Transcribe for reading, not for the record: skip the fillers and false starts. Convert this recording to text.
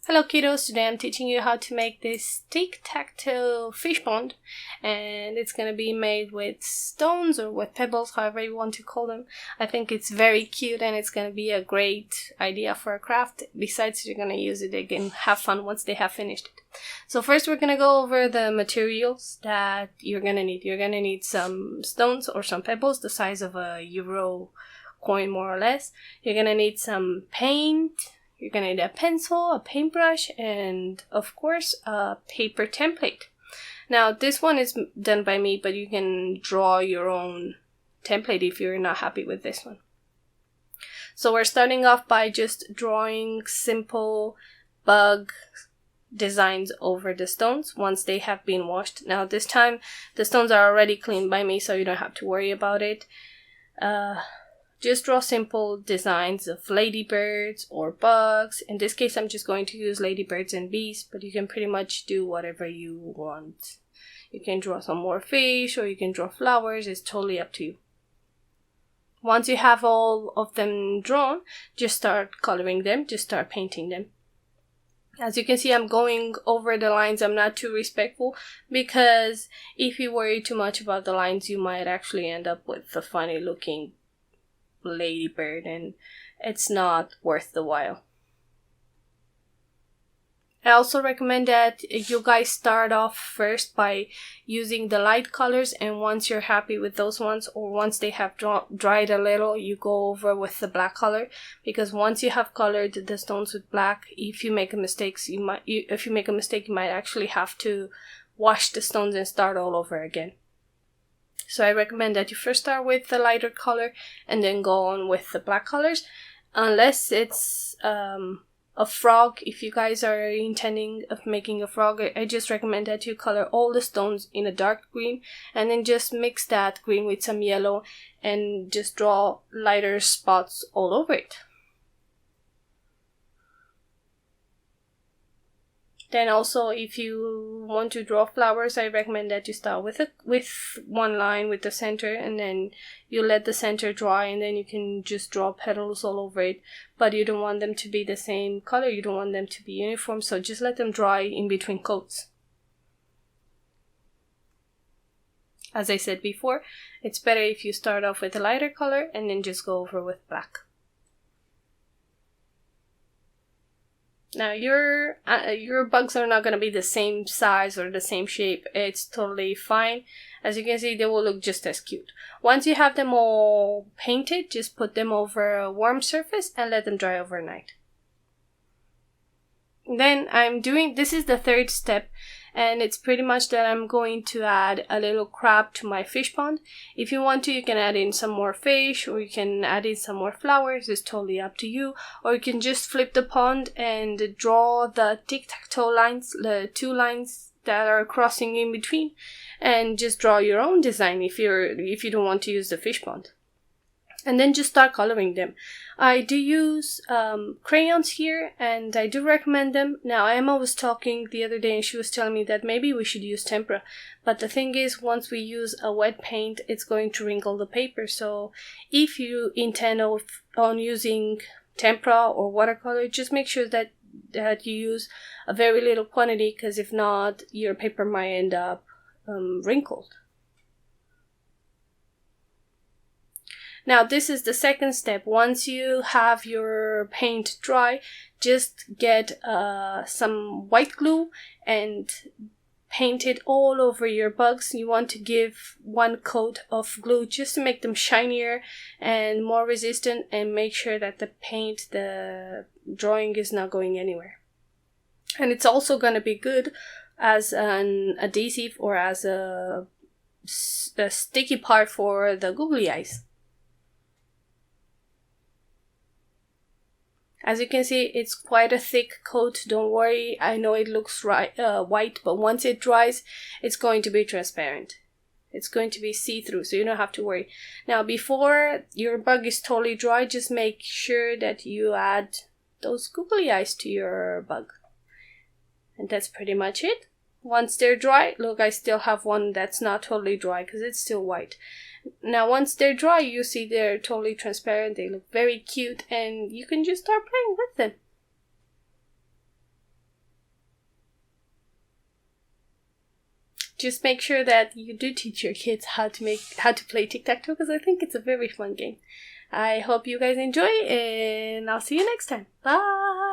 Hello kiddos, today I'm teaching you how to make this tic-tac-toe fish pond, and it's gonna be made with stones or with pebbles, however you want to call them. I think it's very cute and it's gonna be a great idea for a craft. Besides, you're gonna use it again, have fun once they have finished it. So first we're gonna go over the materials that you're gonna need. You're gonna need some stones or some pebbles the size of a euro coin more or less. You're gonna need some paint. You're going to need a pencil, a paintbrush, and of course a paper template. Now this one is done by me, but you can draw your own template if you're not happy with this one. So we're starting off by just drawing simple bug designs over the stones once they have been washed. Now this time the stones are already cleaned by me, so you don't have to worry about it. Just draw simple designs of ladybirds or bugs. In this case, I'm just going to use ladybirds and bees, but you can pretty much do whatever you want. You can draw some more fish or you can draw flowers. It's totally up to you. Once you have all of them drawn, just start coloring them, just start painting them. As you can see, I'm going over the lines. I'm not too respectful because if you worry too much about the lines, you might actually end up with a funny looking ladybird and it's not worth the while. I also recommend that you guys start off first by using the light colors, and once you're happy with those ones or once they have dried a little, you go over with the black color, because once you have colored the stones with black, if you make a mistake, you might actually have to wash the stones and start all over again. So I recommend that you first start with the lighter color and then go on with the black colors. Unless it's a frog, if you guys are intending of making a frog, I just recommend that you color all the stones in a dark green and then just mix that green with some yellow and just draw lighter spots all over it. Then also, if you want to draw flowers, I recommend that you start with one line with the center, and then you let the center dry, and then you can just draw petals all over it. But you don't want them to be the same color, you don't want them to be uniform, so just let them dry in between coats. As I said before, it's better if you start off with a lighter color and then just go over with black. Now your bugs are not going to be the same size or the same shape. It's totally fine. As you can see, they will look just as cute. Once you have them all painted, just put them over a warm surface and let them dry overnight. Then this is the third step, and it's pretty much that I'm going to add a little crab to my fish pond. If you want to, you can add in some more fish, or you can add in some more flowers. It's totally up to you. Or you can just flip the pond and draw the tic-tac-toe lines, the two lines that are crossing in between, and just draw your own design if you don't want to use the fish pond. And then just start coloring them. I do use crayons here, and I do recommend them. Now, Emma was talking the other day and she was telling me that maybe we should use tempera. But the thing is, once we use a wet paint, it's going to wrinkle the paper. So if you intend on using tempera or watercolor, just make sure that you use a very little quantity, because if not, your paper might end up wrinkled. Now this is the second step. Once you have your paint dry, just get some white glue and paint it all over your bugs. You want to give one coat of glue just to make them shinier and more resistant, and make sure that the drawing is not going anywhere. And it's also going to be good as an adhesive or as a sticky part for the googly eyes. As you can see, it's quite a thick coat. Don't worry, I know it looks white, but once it dries, it's going to be transparent. It's going to be see-through, so you don't have to worry. Now, before your bug is totally dry, just make sure that you add those googly eyes to your bug. And that's pretty much it. Once they're dry, look, I still have one that's not totally dry because it's still white. Now once they're dry, you see they're totally transparent, they look very cute, and you can just start playing with them. just make sure that you do teach your kids how to play tic-tac-toe, because I think it's a very fun game. I hope you guys enjoy, and I'll see you next time. Bye!